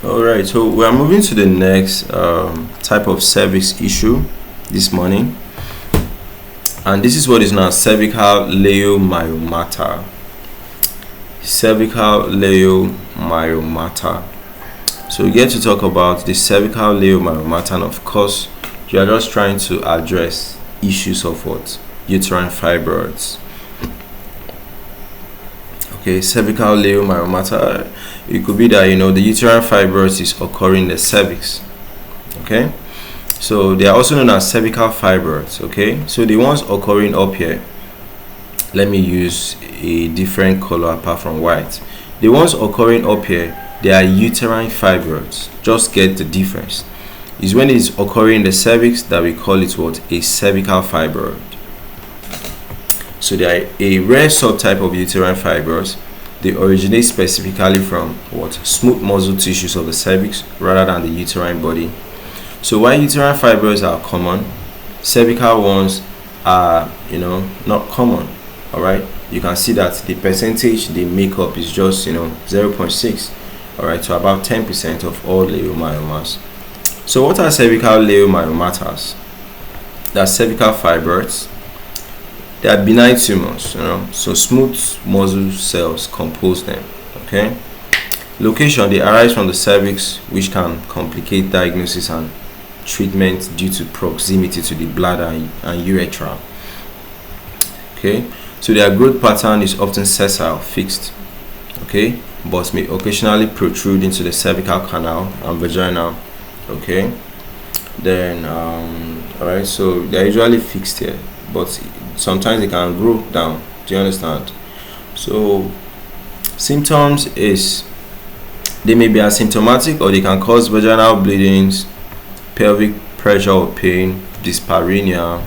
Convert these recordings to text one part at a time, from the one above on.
Alright, so we are moving to the next type of cervix issue this morning, and this is what is known as cervical leiomyomata. Cervical leiomyomata. So we get to talk about the cervical leiomyomata, and of course, you are just trying to address issues of what? Uterine fibroids. Okay, cervical leiomyomata. It could be that the uterine fibroids is occurring in the cervix. Okay, so they are also known as cervical fibroids. Okay, so the ones occurring up here, let me use a different color apart from white. The ones occurring up here, they are uterine fibroids. Just get the difference. Is when it's occurring in the cervix that we call it what? A cervical fibroid. So they are a rare subtype of uterine fibroids. They originate specifically from what? Smooth muscle tissues of the cervix rather than the uterine body. So while uterine fibroids are common, cervical ones are not common. Alright, you can see that the percentage they make up is just 0.6, alright, to about 10% of all leiomyomas. So what are cervical leiomyomatas? They are cervical fibroids. They are benign tumors, so smooth muscle cells compose them. Okay, location, they arise from the cervix, which can complicate diagnosis and treatment due to proximity to the bladder and urethra. Okay, so their growth pattern is often sessile, fixed, okay, but may occasionally protrude into the cervical canal and vagina. Okay, then alright, so they're usually fixed here, but sometimes they can grow down. Do you understand? So symptoms is they may be asymptomatic, or they can cause vaginal bleedings, pelvic pressure or pain, Dyspareunia.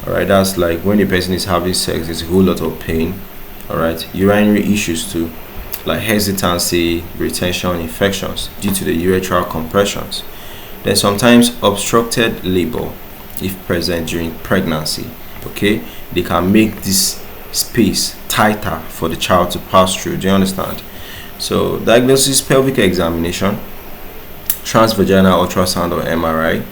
Alright, that's like when the person is having sex, there's a whole lot of pain. Alright, urinary issues too, like hesitancy, retention, infections due to the urethral compressions. Then sometimes obstructed labor if present during pregnancy. Okay, they can make this space tighter for the child to pass through. Do you understand? So diagnosis: pelvic examination, transvaginal ultrasound or MRI,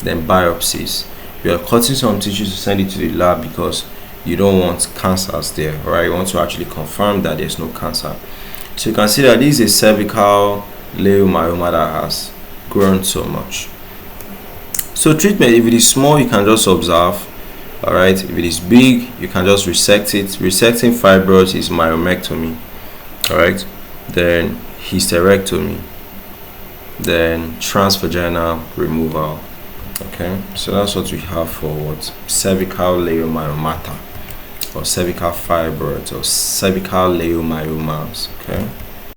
then biopsies. You are cutting some tissues to send it to the lab because you don't want cancers there, right? You want to actually confirm that there's no cancer. So you can see that this is a cervical leiomyoma that has grown so much. So treatment: if it is small, you can just observe. Alright, if it is big, you can just resect it. Resecting fibroids is myomectomy. Alright, then hysterectomy, then transvaginal removal. Okay, so that's what we have for what? Cervical leiomyomata, or cervical fibroids, or cervical leiomyomas. Okay.